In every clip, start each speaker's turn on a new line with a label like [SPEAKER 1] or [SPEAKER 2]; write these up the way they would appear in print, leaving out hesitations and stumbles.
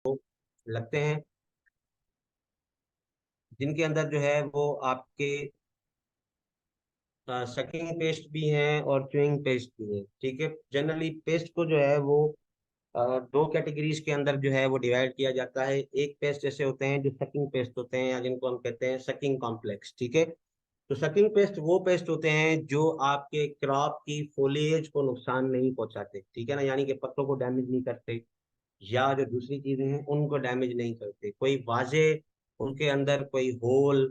[SPEAKER 1] लगते हैं, जिनके अंदर जो है वो आपके सकिंग पेस्ट भी हैं और च्यूइंग पेस्ट भी हैं। ठीक है, जनरली पेस्ट को जो है वो दो कैटेगरीज के अंदर जो है वो डिवाइड किया जाता है। एक पेस्ट जैसे होते हैं जो सकिंग पेस्ट होते हैं, या जिनको हम कहते हैं सकिंग कॉम्प्लेक्स। ठीक है, तो सकिंग पेस्ट वो पेस्ट होते हैं जो आपके क्रॉप की फोलिएज को नुकसान नहीं पहुंचाते। ठीक है ना, यानी कि पत्तों को डैमेज नहीं करते, या जो दूसरी चीजें हैं उनको डैमेज नहीं करते। कोई वाजे उनके अंदर कोई होल,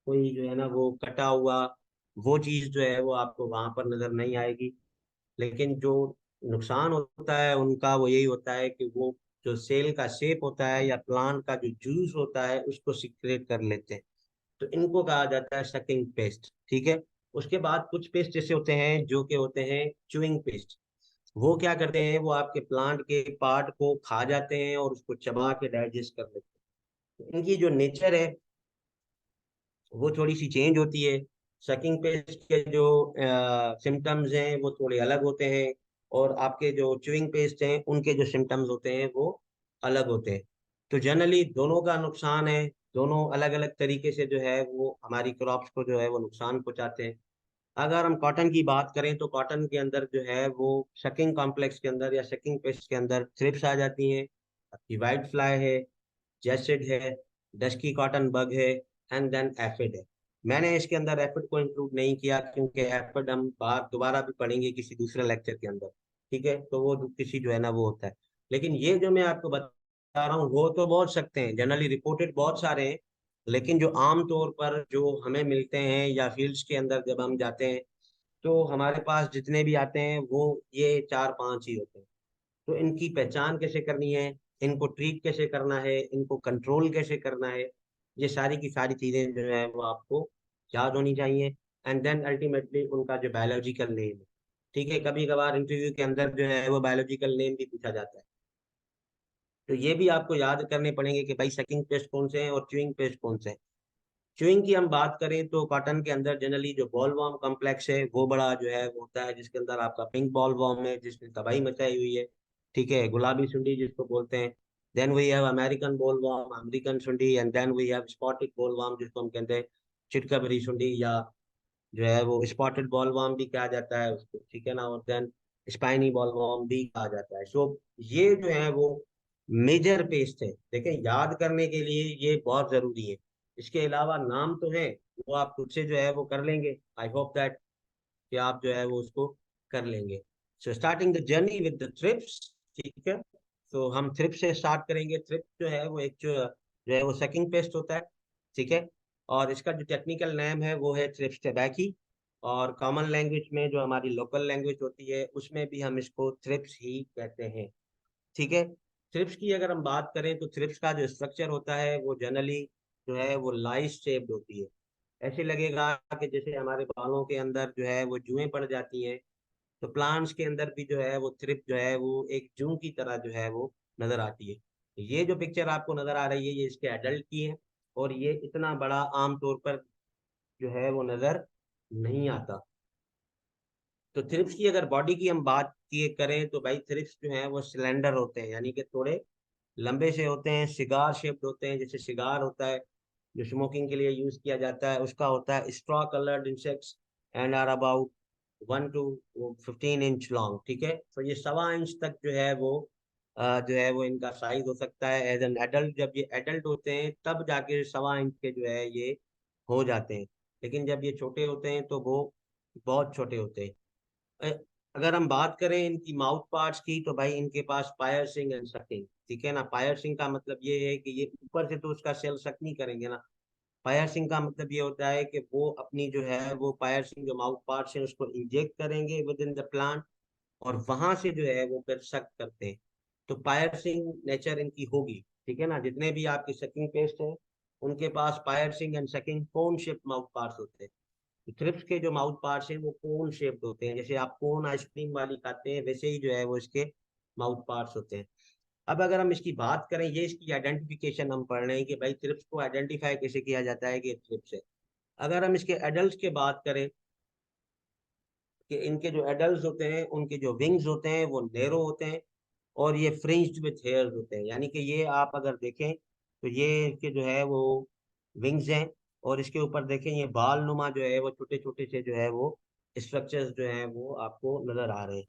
[SPEAKER 1] कोई जो है ना वो कटा हुआ, वो चीज जो है वो आपको वहां पर नजर नहीं आएगी। लेकिन जो नुकसान होता है उनका वो यही होता है कि वो जो सेल का शेप होता है या प्लांट का जो जूस होता है उसको सिक्रेट कर लेते हैं। तो इनको कहा जाता है सकिंग पेस्ट। ठीक है, उसके बाद कुछ पेस्ट जैसे होते हैं जो कि होते हैं च्यूइंग पेस्ट। वो क्या करते हैं, वो आपके प्लांट के पार्ट को खा जाते हैं और उसको चबा के डाइजेस्ट कर लेते हैं। तो इनकी जो नेचर है वो थोड़ी सी चेंज होती है। सकिंग पेस्ट के जो सिम्टम्स हैं वो थोड़े अलग होते हैं, और आपके जो च्यूइंग पेस्ट हैं उनके जो सिम्टम्स होते हैं वो अलग होते हैं। तो जनरली दोनों का नुकसान है, दोनों अलग अलग तरीके से जो है वो हमारी क्रॉप्स को जो है वो नुकसान पहुंचाते हैं। अगर हम कॉटन की बात करें तो कॉटन के अंदर जो है वो शकिंग कॉम्प्लेक्स के अंदर या शकिंग पेस्ट के अंदर थ्रिप्स आ जाती हैं, आपकी वाइट फ्लाई है, जैसिड है, डस्की कॉटन बग है, एंड देन एफिड है। मैंने इसके अंदर एफिड को इंक्लूड नहीं किया क्योंकि एफिड हम बार दोबारा भी पढ़ेंगे किसी दूसरे लेक्चर के अंदर। ठीक है, तो वो किसी जो है ना वो होता है। लेकिन ये जो मैं आपको बता रहा हूँ वो तो बहुत सकते हैं, जनरली रिपोर्टेड बहुत सारे हैं, लेकिन जो आम तौर पर जो हमें मिलते हैं या फील्ड्स के अंदर जब हम जाते हैं तो हमारे पास जितने भी आते हैं वो ये चार पांच ही होते हैं। तो इनकी पहचान कैसे करनी है, इनको ट्रीट कैसे करना है, इनको कंट्रोल कैसे करना है, ये सारी की सारी चीजें जो है वो आपको याद होनी चाहिए। एंड देन अल्टीमेटली उनका जो बायोलॉजिकल नेम है। ठीक है, कभी कभार इंटरव्यू के अंदर जो है वो बायोलॉजिकल नेम भी पूछा जाता है, तो ये भी आपको याद करने पड़ेंगे कि भाई सकिंग पेस्ट कौन से हैं और च्यूइंग पेस्ट कौन से हैं। च्यूइंग की हम बात करें तो कॉटन के अंदर जनरली जो बॉलवर्म कॉम्प्लेक्स है वो बड़ा जो है वो होता है, जिसके अंदर आपका पिंक बॉलवर्म है जिसने तबाही मचाई हुई है। ठीक है, गुलाबी सुंडी जिसको बोलते हैं। Then we have American bollworm, American सुंडी, and then we have spotted bollworm जिसको हम कहते हैं चिटकबरी सुंडी, या जो है वो स्पॉटेड बॉलवर्म भी कहा जाता है उसको। ठीक है ना, और देन स्पाइनी बॉलवर्म भी कहा जाता है। सो ये जो है वो मेजर पेस्ट है, देखें याद करने के लिए ये बहुत जरूरी है। इसके अलावा नाम तो है, वो आप खुद से जो है वो कर लेंगे। आई होप दैट कि आप जो है वो उसको कर लेंगे। So starting the journey with the thrips. ठीक है, तो हम थ्रिप्स से स्टार्ट करेंगे। थ्रिप्स जो है वो एक जो है वो सकिंग पेस्ट होता है। ठीक है, और इसका जो टेक्निकल नेम है वो है थ्रिप्स टैबैकी, और कॉमन लैंग्वेज में जो हमारी लोकल लैंग्वेज होती है उसमें भी हम इसको थ्रिप्स ही कहते हैं। ठीक है, थ्रिप्स की अगर हम बात करें तो थ्रिप्स का जो स्ट्रक्चर होता है वो जनरली जो है वो लाइस शेप्ड होती है। ऐसे लगेगा कि जैसे हमारे बालों के अंदर जो है वो जुएं पड़ जाती हैं, तो प्लांट्स के अंदर भी जो है वो थ्रिप जो है वो एक जू की तरह जो है वो नजर आती है। तो ये जो पिक्चर आपको नजर आ रही है ये इसके एडल्ट की है, और ये इतना बड़ा आमतौर पर जो है वो नजर नहीं आता। तो थ्रिप्स की अगर बॉडी की हम बात किए करें तो भाई थ्रिप्स जो है वो सिलेंडर होते हैं, यानी कि थोड़े लंबे से होते हैं, सिगार शेप्ड होते हैं। जैसे सिगार होता है जो स्मोकिंग के लिए यूज किया जाता है, उसका होता है straw coloured insects, and are about 1 to 15 inch long. ठीक है, तो ये 1.25 इंच तक जो है वो जो है वो इनका साइज हो सकता है एज एन एडल्ट। जब ये एडल्ट होते हैं तब जाके 1.25 इंच के जो है ये हो जाते हैं, लेकिन जब ये छोटे होते हैं तो वो बहुत छोटे होते हैं। अ- अगर हम बात करें इनकी माउथ पार्ट्स की तो भाई इनके पास पायर्सिंग एंड सकिंग। ठीक है ना, पायर्सिंग का मतलब ये है कि ये ऊपर से तो उसका सेल सक नहीं करेंगे ना। पायर्सिंग का मतलब ये होता है कि वो अपनी जो है वो पायर्सिंग जो माउथ पार्ट्स है उसको इंजेक्ट करेंगे विद इन द प्लांट, और वहां से जो है वो फिर सक करते हैं। तो पायर्सिंग नेचर इनकी होगी। ठीक है ना, जितने भी आपके सकिंग पेस्ट हैं उनके पास piercing and sucking cone shape mouth parts होते हैं। थ्रिप्स के जो माउथ पार्ट्स हैं वो कोन शेप्ड होते हैं, जैसे आप कोन आइसक्रीम वाली खाते हैं वैसे ही जो है वो इसके माउथ पार्ट्स होते हैं। अब अगर हम इसकी बात करें, ये इसकी आइडेंटिफिकेशन हम पढ़ रहे हैं कि भाई थ्रिप्स को आइडेंटिफाई कैसे किया जाता है कि ये थ्रिप्स है। अगर हम इसके एडल्ट के बात करें कि इनके जो एडल्ट होते हैं उनके जो विंग्स होते हैं वो नेरो होते हैं, और ये फ्रिंज्ड विथ हेयर्स होते हैं, यानी कि ये आप अगर देखें तो ये इसके जो है वो विंग्स हैं, और इसके ऊपर देखें ये बाल नुमा जो है वो छोटे छोटे से जो है वो स्ट्रक्चर्स जो हैं वो आपको नजर आ रहे हैं।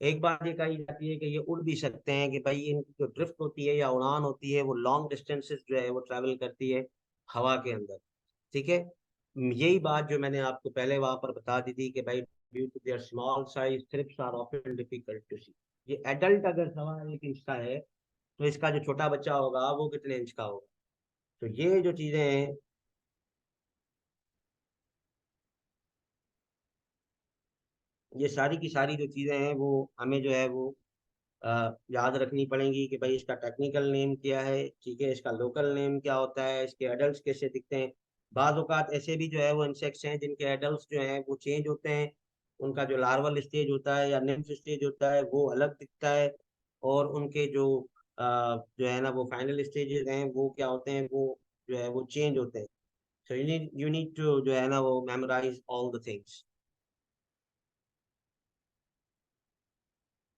[SPEAKER 1] एक बात ये कही जाती है कि ये उड़ भी सकते हैं, कि भाई इनकी जो ड्रिफ्ट होती है या उड़ान होती है वो लॉन्ग डिस्टेंसेस जो है वो ट्रैवल करती है हवा के अंदर। ठीक है, यही बात जो मैंने आपको पहले वहां पर बता दी थी कि भाई due to their small size thrips are often difficult to see. ये एडल्ट अगर 1.25 इंच का है, तो इसका जो छोटा बच्चा होगा वो कितने इंच का होगा। तो ये जो चीजें हैं, ये सारी की सारी जो चीजें हैं वो हमें जो है वो याद रखनी पड़ेंगी कि भाई इसका टेक्निकल नेम क्या है, ठीक है, इसका लोकल नेम क्या होता है, इसके एडल्ट्स कैसे दिखते हैं। बाज औकात ऐसे भी जो है वो इंसेक्ट्स हैं जिनके एडल्ट्स जो हैं वो चेंज होते हैं, उनका जो लार्वल स्टेज होता है या निम्फ स्टेज होता है वो अलग दिखता है, और उनके जो है ना वो फाइनल स्टेजेस हैं वो क्या होते हैं, वो जो है वो चेंज होते हैं। सो यू नीड टू जो है ना वो मेमोराइज ऑल द थिंग्स।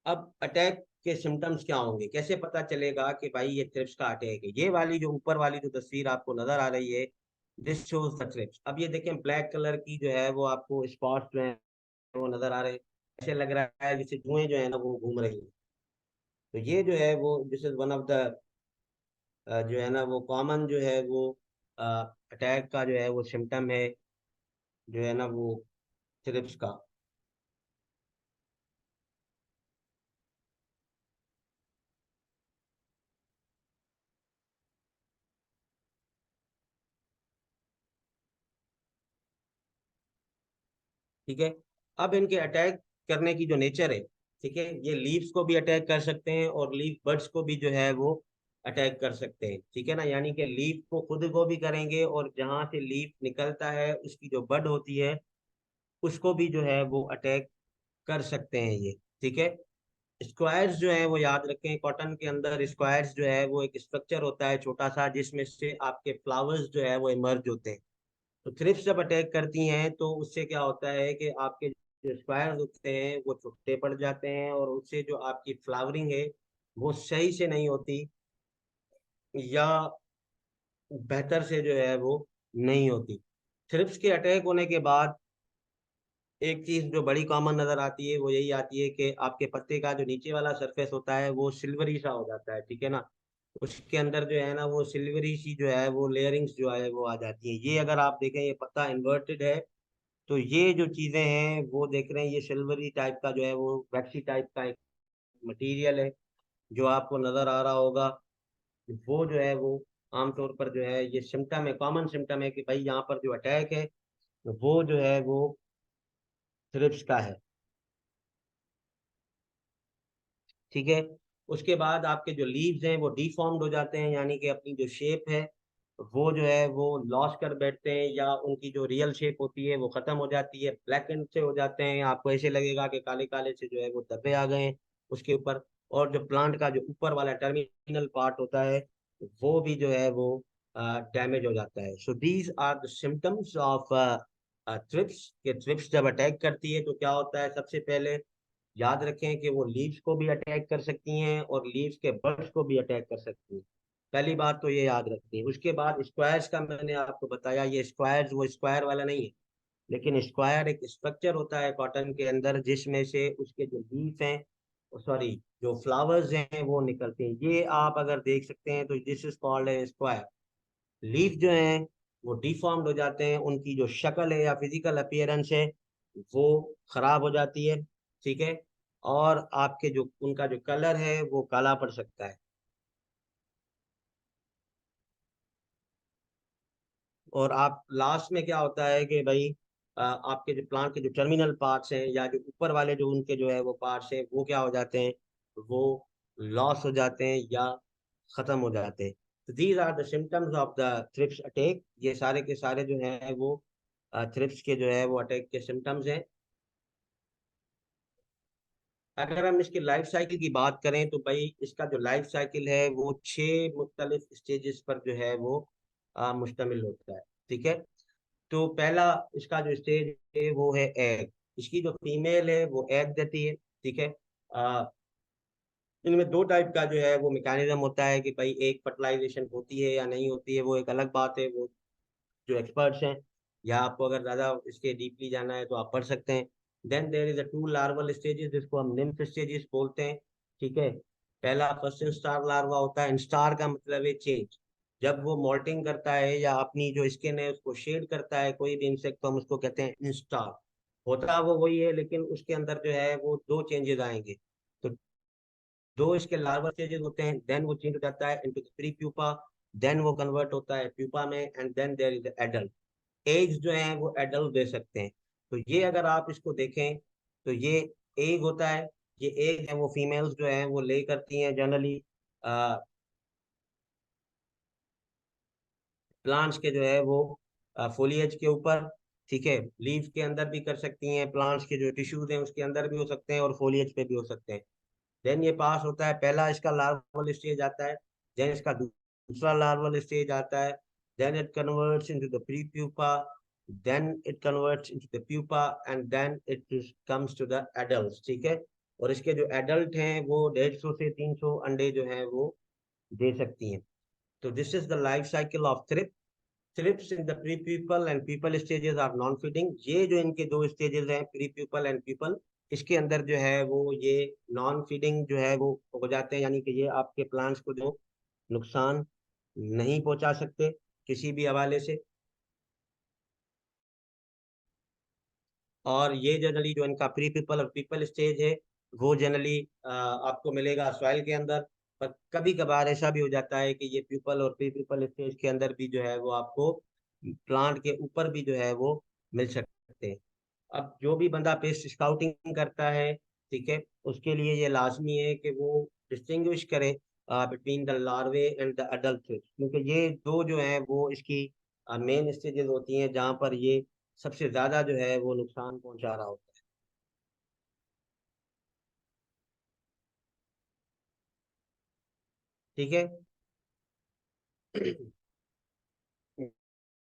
[SPEAKER 1] अब अटैक के सिम्टम्स क्या होंगे, कैसे पता चलेगा कि भाई ये थ्रिप्स का अटैक है। ये वाली जो ऊपर वाली जो तस्वीर आपको नजर आ रही है, दिस शोज द थ्रिप्स। अब ये देखें ब्लैक कलर की जो है वो आपको स्पॉट्स जो है वो नजर आ रहे हैं, ऐसे लग रहा है जैसे जुएं जो है ना वो घूम रही है। तो ये जो है वो this is one of the जो है ना वो कॉमन जो है वो अटैक का जो है वो सिम्टम है, जो है ना वो थ्रिप्स का। ठीक है, अब इनके अटैक करने की जो नेचर है, ठीक है, ये लीव्स को भी अटैक कर सकते हैं और लीफ बड्स को भी जो है वो अटैक कर सकते हैं। ठीक है ना, यानी कि लीफ को खुद को भी करेंगे, और जहां से लीफ निकलता है उसकी जो बड होती है उसको भी जो है वो अटैक कर सकते हैं ये। ठीक है, स्क्वायर्स जो है वो याद रखें, कॉटन के अंदर स्क्वायर्स जो है वो एक स्ट्रक्चर होता है छोटा सा, जिसमें से आपके फ्लावर्स जो है वो इमर्ज होते हैं। तो थ्रिप्स जब अटैक करती हैं तो उससे क्या होता है कि आपके जो स्क्वायर्स होते हैं वो छोटे पड़ जाते हैं, और उससे जो आपकी फ्लावरिंग है वो सही से नहीं होती, या बेहतर से जो है वो नहीं होती। थ्रिप्स के अटैक होने के बाद एक चीज जो बड़ी कॉमन नजर आती है वो यही आती है कि आपके पत्ते का जो नीचे वाला सरफेस होता है वो सिल्वरी सा हो जाता है। ठीक है ना, उसके अंदर जो है ना वो सिल्वरी सी जो है वो लेयरिंग्स जो है वो आ जाती है। ये अगर आप देखें ये पत्ता इन्वर्टेड है, तो ये जो चीजें हैं वो देख रहे हैं, ये सिल्वरी टाइप का जो है वो वैक्सी टाइप का एक मटेरियल है जो आपको नजर आ रहा होगा। वो जो है वो आमतौर पर जो है ये सिम्टम है, कॉमन सिम्टम है कि भाई यहाँ पर जो अटैक है वो जो है वो थ्रिप्स का है। ठीक है, उसके बाद आपके जो लीव्स हैं वो डिफॉर्म्ड हो जाते हैं, यानी कि अपनी जो शेप है वो जो है वो लॉस कर बैठते हैं, या उनकी जो रियल शेप होती है वो खत्म हो जाती है, ब्लैक एंड से हो जाते हैं, आपको ऐसे लगेगा कि काले काले से जो है वो धब्बे आ गए हैं उसके ऊपर। और जो प्लांट का जो ऊपर वाला टर्मिनल पार्ट होता है वो भी जो है वो डैमेज हो जाता है। So these are the symptoms of thrips. के थ्रिप्स जब अटैक करती है तो क्या होता है, सबसे पहले याद रखें कि वो लीव्स को भी अटैक कर सकती हैं और लीव्स के बड्स को भी अटैक कर सकती हैं। पहली बात तो ये याद रखनी है। उसके बाद स्क्वायर्स का मैंने आपको बताया, ये स्क्वायर्स वो स्क्वायर वाला नहीं है, लेकिन स्क्वायर एक स्ट्रक्चर होता है कॉटन के अंदर जिसमें से उसके जो लीफ हैं, सॉरी, जो फ्लावर्स हैं वो निकलते हैं। ये आप अगर देख सकते हैं तो this is called a square. Leaf जो हैं वो डिफॉर्म्ड हो जाते हैं, उनकी जो शक्ल है या फिजिकल अपीयरेंस है वो खराब हो जाती है। ठीक है, और आपके जो उनका जो कलर है वो काला पड़ सकता है। और आप लास्ट में क्या होता है कि भाई आपके जो प्लांट के जो टर्मिनल पार्ट्स हैं या जो ऊपर वाले जो उनके जो है वो पार्ट्स हैं वो क्या हो जाते हैं, वो लॉस हो जाते हैं या खत्म हो जाते हैं। तो these are the symptoms of the thrips attack. ये सारे के सारे जो हैं वो थ्रिप्स के जो है वो अटैक के सिम्टम्स हैं। अगर हम इसकी लाइफ साइकिल की बात करें तो भाई इसका जो लाइफ साइकिल है वो 6 मुख्तलिफ स्टेजेस पर जो है वो मुश्तमिल होता है। ठीक है, तो पहला इसका जो स्टेज है वो है एग। इसकी जो फीमेल है वो एग देती है। ठीक है, इनमें दो टाइप का जो है वो मैकेनिज्म होता है कि भाई एक फर्टिलाइजेशन होती है या नहीं होती है, वो एक अलग बात है, वो जो एक्सपर्ट्स हैं, या आपको अगर ज़्यादा इसके डीपली जाना है तो आप पढ़ सकते हैं। Then there is a two larval stages, जिसको हम निम्फ स्टेजेस बोलते हैं। ठीक है, पहला फर्स्ट इंस्टार लार्वा होता है। इंस्टार का मतलब है चेंज। जब वो मोल्टिंग करता है या अपनी जो स्किन है उसको शेड करता है कोई भी इंसेक्ट, तो हम उसको कहते हैं इंस्टार। होता वो वही है, लेकिन उसके अंदर जो है वो दो चेंजेस आएंगे। तो दो इसके लार्वा स्टेजेस होते हैं, देन वो चेंज हो जाता है into the pre pupa, then वो कन्वर्ट होता है प्यूपा में, and then there is adult. Eggs जो है वो एडल्ट दे सकते हैं। तो ये अगर आप इसको देखें तो ये एग होता है। ये एग है वो फीमेल्स जो है वो ले करती हैं जनरली प्लांट्स के जो है वो फोलिएज के ऊपर। ठीक है, लीफ के अंदर भी कर सकती हैं, प्लांट्स के जो टिश्यूज हैं उसके अंदर भी हो सकते हैं, और फोलिएज पे भी हो सकते हैं। देन ये पास होता है, पहला इसका लार्वल स्टेज आता है, देन इसका दूसरा लार्वल स्टेज आता है, then it converts into the pre pupa, then it converts into the pupa, and then it comes to the adult. ठीक है, और इसके जो एडल्ट हैं वो 150 से 300 अंडे जो है वो दे सकती हैं। तो this is the life cycle of thrip. Thrips in the pre pupal and pupal stages are non feeding. ये जो इनके दो स्टेजेस हैं, प्री प्यूपल एंड पीपल, इसके अंदर जो है वो ये नॉन फीडिंग जो है वो हो जाते हैं, यानी कि ये आपके प्लांट्स को जो नुकसान नहीं पहुंचा सकते किसी भी हवाले से। और ये जनरली जो इनका प्री पीपल और पीपल स्टेज है वो जनरली आपको मिलेगा सॉइल के अंदर। पर कभी कभार ऐसा भी हो जाता है कि ये पीपल और प्री पीपल स्टेज के अंदर भी जो है वो आपको प्लांट के ऊपर भी जो है वो मिल सकते हैं। अब जो भी बंदा पेस्ट स्काउटिंग करता है, ठीक है, उसके लिए ये लाजमी है कि वो डिस्टिंग्विश करे between the larvae and the adult thrips, क्योंकि ये दो जो है वो इसकी मेन स्टेजेस होती हैं जहाँ पर ये सबसे ज्यादा जो है वो नुकसान पहुंचा रहा होता है। ठीक है,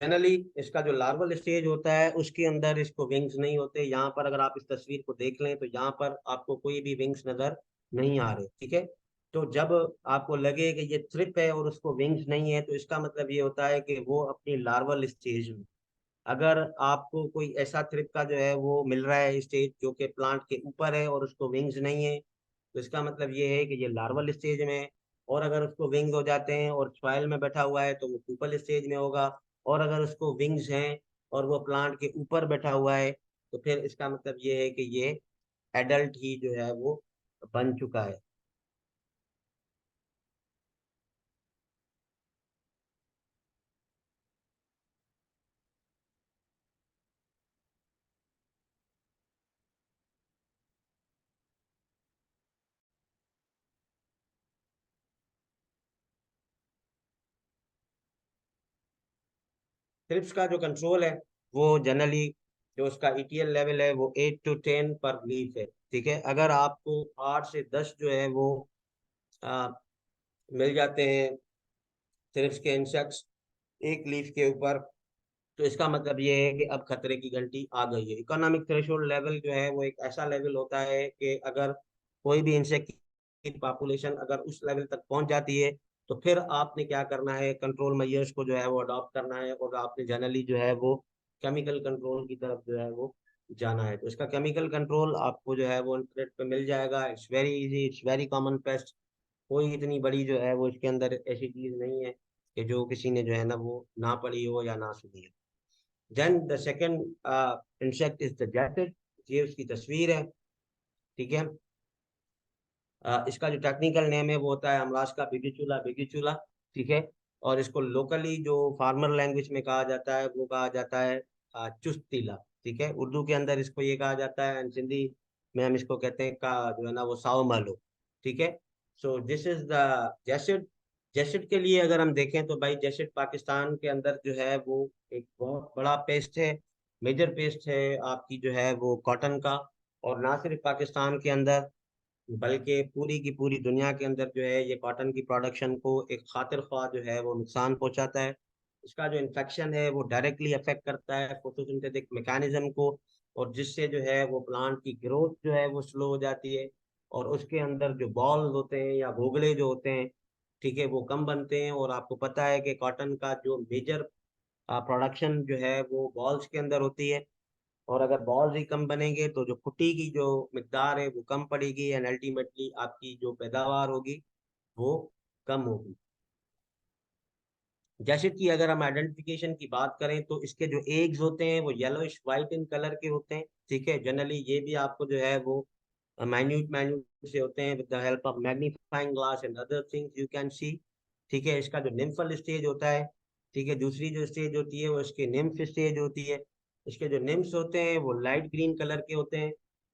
[SPEAKER 1] जनरली इसका जो लार्वल स्टेज होता है उसके अंदर इसको विंग्स नहीं होते। यहाँ पर अगर आप इस तस्वीर को देख लें तो यहाँ पर आपको कोई भी विंग्स नजर नहीं आ रहे। ठीक है, तो जब आपको लगे कि ये थ्रिप है और उसको विंग्स नहीं है, तो इसका मतलब ये होता है कि वो अपनी लार्वल स्टेज में। अगर आपको कोई ऐसा थ्रिप का जो है वो मिल रहा है स्टेज जो कि प्लांट के ऊपर है और उसको विंग्स नहीं है, तो इसका मतलब ये है कि ये लार्वल स्टेज में है। और अगर उसको विंग्स हो जाते हैं और सॉइल में बैठा हुआ है तो वो प्यूपल स्टेज में होगा। और अगर उसको विंग्स हैं और वो प्लांट के ऊपर बैठा हुआ है, तो फिर इसका मतलब ये है कि ये एडल्ट ही जो है वो बन चुका है। थ्रिप्स का जो कंट्रोल है वो जनरली जो उसका ईटीएल लेवल है वो 8 to 10 पर लीफ है। ठीक है, अगर आपको 8 से 10 जो है वो आ, मिल जाते हैं थ्रिप्स के इंसेक्ट्स एक लीफ के ऊपर, तो इसका मतलब ये है कि अब खतरे की घंटी आ गई है। इकोनॉमिक थ्रेशोल्ड लेवल जो है वो एक ऐसा लेवल होता है कि अगर कोई भी इंसेक्ट की पॉपुलेशन अगर उस लेवल तक पहुंच जाती है, तो फिर आपने क्या करना है, कंट्रोल मेजर्स को जो है वो अडॉप्ट करना है, और आपने जनरली जो है वो केमिकल कंट्रोल की तरफ जो है वो जाना है। तो इसका केमिकल कंट्रोल आपको जो है वो इंटरनेट पे मिल जाएगा। It's very easy, it's very common paste. कोई इतनी बड़ी जो है वो इसके अंदर ऐसी चीज नहीं है कि जो किसी ने जो है ना वो ना पढ़ी हो या ना सुनी हो। Then the second insect is the jassid. ये उसकी तस्वीर है। ठीक है, इसका जो टेक्निकल नेम है वो होता है अमरास्का बिगिचुला बिगिचुला। ठीक है, और इसको लोकली जो फार्मर लैंग्वेज में कहा जाता है वो कहा जाता है चुस्तीला। ठीक है, उर्दू के अंदर इसको ये कहा जाता है, एंड सिंधी में हम इसको कहते हैं का जो है ना वो साव मालो। ठीक है, so this is the jassid. Jassid के लिए अगर हम देखें तो भाई जैसिड पाकिस्तान के अंदर जो है वो एक बहुत बड़ा पेस्ट है, मेजर पेस्ट है आपकी जो है वो कॉटन का। और ना सिर्फ पाकिस्तान के अंदर बल्कि पूरी की पूरी दुनिया के अंदर जो है ये कॉटन की प्रोडक्शन को एक खातिर ख्वाह जो है वो नुकसान पहुंचाता है। इसका जो इन्फेक्शन है वो डायरेक्टली अफेक्ट करता है फोटोसिंथेटिक मैकेनिज्म को, और जिससे जो है वो प्लांट की ग्रोथ जो है वो स्लो हो जाती है। और उसके अंदर जो बॉल्स होते हैं या घोंघले जो होते हैं, ठीक है, वो कम बनते हैं। और आपको पता है कि कॉटन का जो मेजर प्रोडक्शन जो है वो बॉल्स के अंदर होती है। और अगर बॉल्स ही कम बनेंगे तो जो फुटी की जो मिकदार है वो कम पड़ेगी, एंड अल्टीमेटली आपकी जो पैदावार होगी वो कम होगी। जैसे कि अगर हम आइडेंटिफिकेशन की बात करें तो इसके जो एग्स होते हैं वो येलोइश वाइट इन कलर के होते हैं, ठीक है। जनरली ये भी आपको जो है वो माइन्यूट माइन्यूट से होते हैं, with the help of magnifying glass and other things you can see, ठीक है। इसका जो निम्फल स्टेज होता है, ठीक है, दूसरी जो स्टेज होती है वो इसकी निम्फ स्टेज होती है। इसके जो निम्फ्स होते हैं वो लाइट ग्रीन कलर के होते हैं,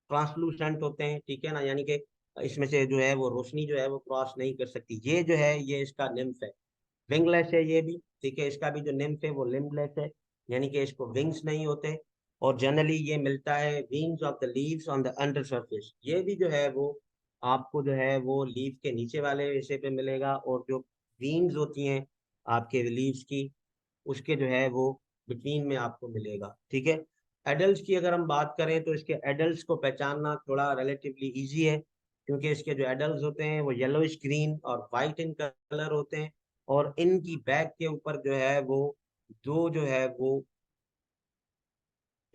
[SPEAKER 1] ट्रांसलूसेंट होते हैं, ठीक है ना, यानी कि इसमें से जो है वो रोशनी जो है वो क्रॉस नहीं कर सकती। ये जो है ये इसका निम्फ है। विंगलेस है ये भी, ठीक है। इसका भी जो निम्फ है वो लिम्बलेस है, यानी कि इसको विंग्स नहीं होते। और जनरली ये मिलता है wings of the leaves on the under surface. ये भी जो है वो आपको जो है वो लीव के नीचे वाले हिस्से पे मिलेगा, और जो विंग्स होती हैं आपके लीव्स की, उसके जो है वो बिटवीन में आपको मिलेगा, ठीक है। एडल्ट की अगर हम बात करें तो इसके एडल्ट को पहचानना थोड़ा रिलेटिवली इजी है, क्योंकि इसके जो एडल्ट होते हैं वो येलोइश ग्रीन और वाइट इन कलर होते हैं। और इनकी बैक के ऊपर जो है वो दो जो है वो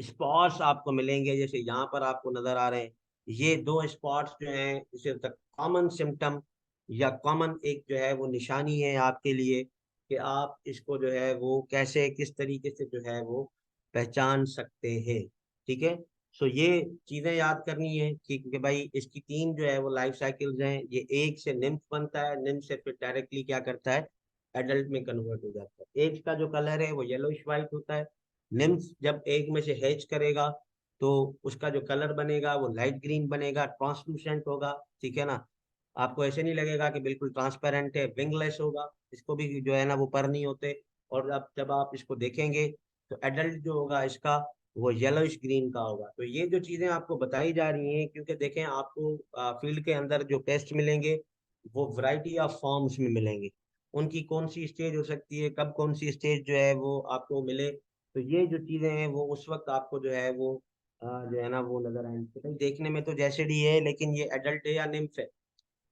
[SPEAKER 1] स्पॉट्स आपको मिलेंगे, जैसे यहाँ पर आपको नजर आ रहे हैं। ये दो स्पॉट्स जो हैं, इसे कॉमन सिम्टम या कॉमन एक जो है वो निशानी है आपके लिए, कि आप इसको जो है वो कैसे किस तरीके से जो है वो पहचान सकते हैं, ठीक है। सो ये चीजें याद करनी है कि भाई इसकी तीन जो है वो लाइफ साइकिल्स हैं। ये एक से निम्फ बनता है, निम्फ से फिर डायरेक्टली क्या करता है, एडल्ट में कन्वर्ट हो जाता है। एग का जो कलर है वो येलोइश वाइट होता है। निम्फ जब एग में से हैच करेगा तो उसका जो कलर बनेगा वो लाइट ग्रीन बनेगा, ट्रांसलूसेंट होगा, ठीक है ना। आपको ऐसे नहीं लगेगा कि बिल्कुल ट्रांसपेरेंट है, विंगलेस होगा, इसको भी जो है ना वो पर नहीं होते। और अब जब आप इसको देखेंगे तो एडल्ट जो होगा इसका वो येलोइश ग्रीन का होगा। तो ये जो चीजें आपको बताई जा रही हैं, क्योंकि देखें आपको फील्ड के अंदर जो पेस्ट मिलेंगे वो वैरायटी ऑफ फॉर्म्स में मिलेंगे। उनकी कौन सी स्टेज हो सकती है, कब कौन सी स्टेज जो है वो आपको मिले, तो ये जो चीजें हैं वो उस वक्त आपको जो है वो जो है ना वो नजर आएंगे कि भाई देखने में तो जैसे डी है लेकिन ये एडल्ट है या निम्फ है।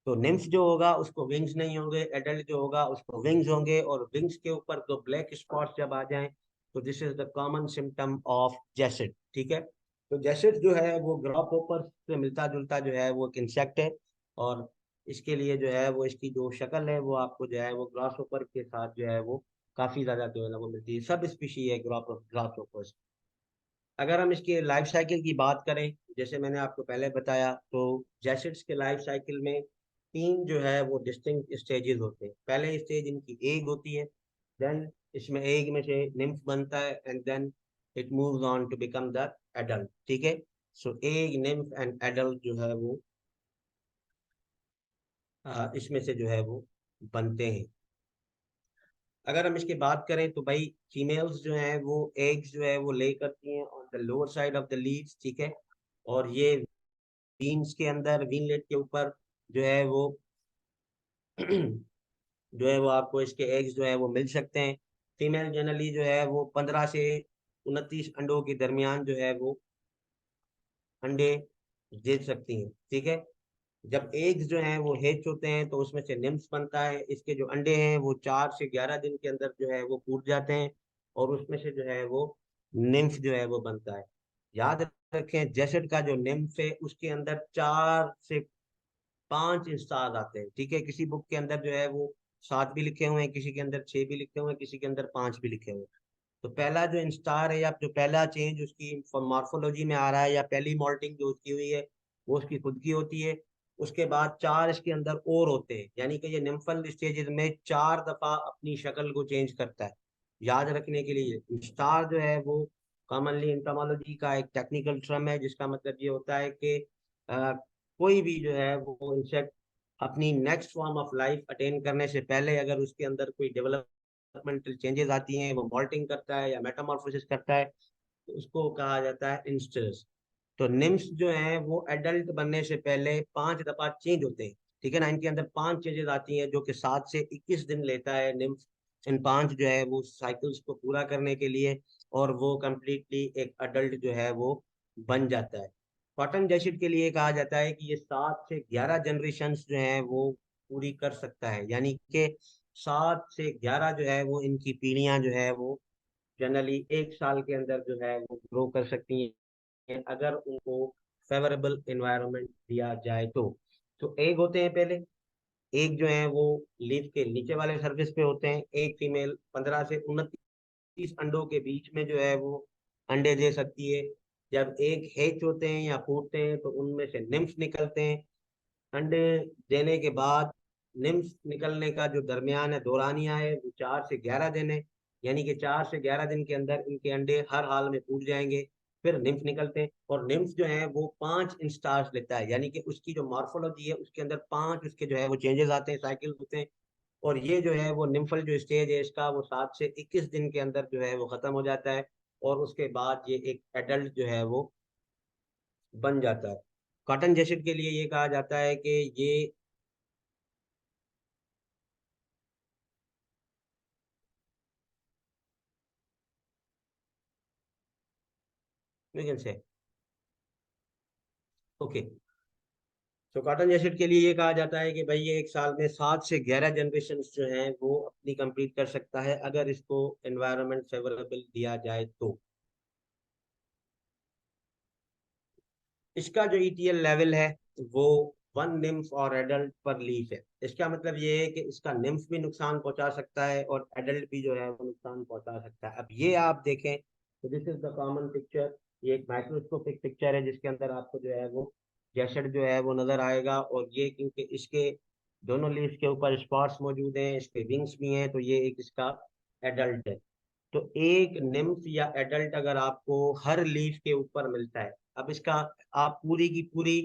[SPEAKER 1] तो निम्फ जो होगा उसको विंग्स नहीं होंगे, एडल्ट जो होगा उसको विंग्स होंगे। और विंग्स के ऊपर दो ब्लैक स्पॉट्स जब आ जाएं तो this is the common symptom of jassid, ठीक है। तो जैसिड जो है वो ग्रासहोपर से मिलता जुलता जो है वो एक इंसेक्ट है। और इसके लिए जो है वो इसकी जो शक्ल है वो आपको जो है वो ग्रासहोपर के साथ जो है वो काफी ज्यादा जो है ना वो मिलती है। सब स्पीशी है ग्रासहोपर्स। अगर हम इसके लाइफ साइकिल की बात करें, जैसे मैंने आपको पहले बताया, तो जैसिड्स के लाइफ साइकिल में तीन जो है वो डिस्टिंक्ट स्टेजेस होते हैं। पहले स्टेज इनकी एग होती है, देन इसमें एग में से निम्फ बनता है, and then it moves on to become the adult, ठीक है। So egg nymph and adult जो है वो इसमें से जो है वो बनते हैं। अगर हम इसकी बात करें तो भाई फीमेल्स जो हैं वो एग्स जो है वो ले करती हैं on the lower side of the leaves, ठीक है। और ये वीन्स के अंदर वीनलेट के ऊपर जो है वो जो है वो आपको इसके एग्स जो है वो मिल सकते हैं। फीमेल जनरली जो है वो 15 से 29 अंडों के दरमियान जो है वो अंडे दे सकती हैं, ठीक है। जब एग्स जो हैं वो हेच होते हैं तो उसमें से निम्स बनता है। इसके जो अंडे हैं वो 4 से 11 दिन के अंदर जो है वो फूट जाते हैं, और उसमें से जो है वो निम्फ जो है वो बनता है। याद रखें जैसेट का जो निम्फ है उसके अंदर 4 से 5 इंस्टार आते हैं, ठीक है। किसी बुक के अंदर जो है वो 7 भी लिखे हुए हैं, किसी के अंदर 6 भी लिखे हुए हैं, किसी के अंदर 5 भी लिखे हुए हैं। तो पहला जो इंस्टार है या जो पहला चेंज उसकी मॉर्फोलॉजी में आ रहा है या पहली मॉल्टिंग जो उसकी हुई है वो उसकी खुद की होती है। उसके बाद 4 इसके अंदर और होते हैं, यानी कि ये निम्फल स्टेजेस में 4 दफा अपनी शक्ल को चेंज करता है। याद रखने के लिए इंस्टार जो है वो कॉमनली इंटोमोलॉजी का एक टेक्निकल टर्म है, जिसका मतलब ये होता है कि कोई भी जो है वो इंसेक्ट अपनी next form of life attain करने से पहले अगर उसके अंदर कोई डेवलपमेंटल चेंजेस आती हैं, वो मॉल्टिंग करता है या मेटामॉर्फोसिस करता है, तो उसको कहा जाता है इंस्टर्स। तो निम्स जो हैं वो एडल्ट बनने से पहले 5 दफा चेंज होते हैं, ठीक है ना। इनके अंदर 5 चेंजेस आती हैं जो कि 7 से 21 दिन लेता है निम्स इन 5 जो है वो साइकिल्स को पूरा करने के लिए, और वो कंप्लीटली एक अडल्ट जो है वो बन जाता है। कॉटन जैकेट के लिए कहा जाता है कि ये 7 से 11 जनरेशन जो हैं वो पूरी कर सकता है, यानी कि 7 से 11 जो है वो इनकी पीढ़ियां जो है वो जनरली एक साल के अंदर जो है वो ग्रो कर सकती हैं, अगर उनको फेवरेबल एनवायरनमेंट दिया जाए तो एग होते हैं पहले। एक जो है वो लीफ के नीचे वाले सरफेस पे होते हैं। एक फीमेल 15 से 29 अंडों के बीच में जो है वो अंडे दे सकती है। जब एग हैच होते हैं या फूटते हैं तो उनमें से निम्फ निकलते हैं। अंडे देने के बाद निम्फ निकलने का जो दरमियान है दौरानिया है वो 4 से 11 दिन है, यानी कि 4 से 11 दिन के अंदर इनके अंडे हर हाल में फूट जाएंगे। फिर निम्फ निकलते हैं और निम्फ जो है वो 5 इंस्टार्स लेता है, यानी कि उसकी जो मॉर्फोलॉजी है उसके अंदर 5 उसके जो है वो चेंजेस आते हैं, साइकिल होते हैं। और ये जो है वो निम्फल जो स्टेज है इसका वो 7 से 21 दिन के अंदर जो है वो खत्म हो जाता है। और उसके बाद ये एक एडल्ट जो है वो बन जाता है। कॉटन जैकेट के लिए ये कहा जाता है कि ये वी कैन से ओके। तो कॉटन जैकेट के लिए ये कहा जाता है कि भाई ये एक साल में 7 से 11 जनरेशन जो हैं वो अपनी कंप्लीट कर सकता है, अगर इसको एनवायरनमेंट फेवरेबल दिया जाए तो। इसका जो ईटीएल लेवल है वो 1 निम्फ और एडल्ट पर लीफ है। इसका मतलब ये है कि इसका निम्फ भी नुकसान पहुंचा सकता है और एडल्ट भी जो है वो नुकसान पहुंचा सकता है। अब ये आप देखें तो this is the common picture. ये एक माइक्रोस्कोपिक पिक्चर है जिसके अंदर आपको जो है वो जैसेट जो है वो नजर आएगा। और ये क्योंकि इसके दोनों लीफ के ऊपर स्पॉट्स मौजूद हैं, इसके विंग्स भी हैं, तो ये एक इसका एडल्ट है। तो एक निम्फ या एडल्ट अगर आपको हर लीफ के ऊपर मिलता है, अब इसका आप पूरी की पूरी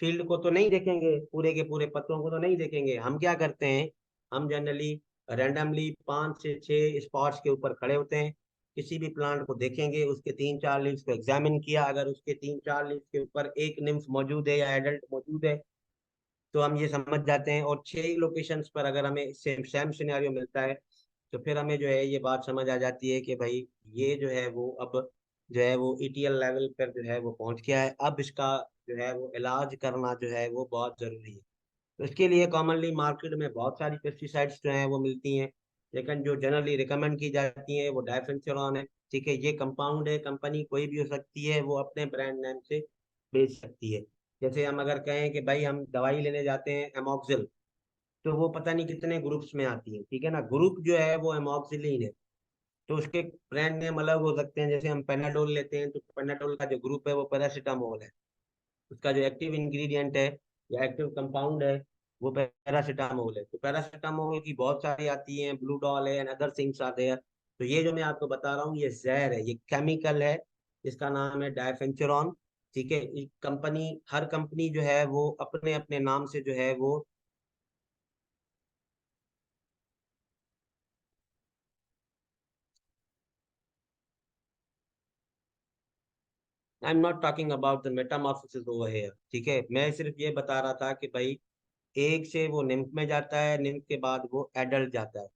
[SPEAKER 1] फील्ड को तो नहीं देखेंगे, पूरे के पूरे पत्तों को तो नहीं देखेंगे। हम क्या करते हैं, हम जनरली रैंडमली 5 से 6 स्पॉट्स के ऊपर खड़े होते हैं, किसी भी प्लांट को देखेंगे, उसके 3-4 लीव्स को एग्जामिन किया, अगर उसके 3-4 लीव्स के ऊपर एक निम्फ मौजूद है या एडल्ट मौजूद है तो हम ये समझ जाते हैं। और 6 लोकेशंस पर अगर हमें सेम सेम सिनेरियो मिलता है तो फिर हमें जो है ये बात समझ आ जाती है कि भाई ये जो है वो अब जो है वो ईटीएल लेवल पर जो है वो पहुंच गया है, अब इसका जो है वो इलाज करना जो है वो बहुत जरूरी है। तो इसके लिए कॉमनली मार्केट में बहुत सारी पेस्टिसाइड्स जो हैं वो मिलती हैं, लेकिन जो जनरली रिकमेंड की जाती हैं वो डायफेंथोरॉन है। ठीक है, ये कंपाउंड है, कंपनी कोई भी हो सकती है, वो अपने ब्रांड नेम से बेच सकती है। जैसे हम अगर कहें कि भाई हम दवाई लेने जाते हैं एमॉक्सिल, तो वो पता नहीं कितने ग्रुप्स में आती है, ठीक है ना, ग्रुप जो है वो एमॉक्सिलिन है। तो उसके ब्रांड नेम अलग हो सकते हैं, जैसे हम पेनाडोल लेते हैं तो पेनाडोल का जो ग्रुप है वो पैरासीटामोल है, उसका जो एक्टिव इंग्रेडिएंट है या एक्टिव कंपाउंड है वो पैरासीटामोल है। तो पैरासीटामोल की बहुत सारी आती हैं, ब्लू डॉल है and other things are there. तो ये जो मैं आपको बता रहा हूँ ये जहर है, ये केमिकल है, इसका नाम है डायफेंचुरॉन। ठीक है, कंपनी हर कंपनी जो है वो अपने अपने नाम से जो है वो। I am not talking about the Metamorphosis over here, ठीक है, मैं सिर्फ ये बता रहा था कि भाई एक से वो निम्फ में जाता है, निम्फ के बाद वो एडल्ट जाता है।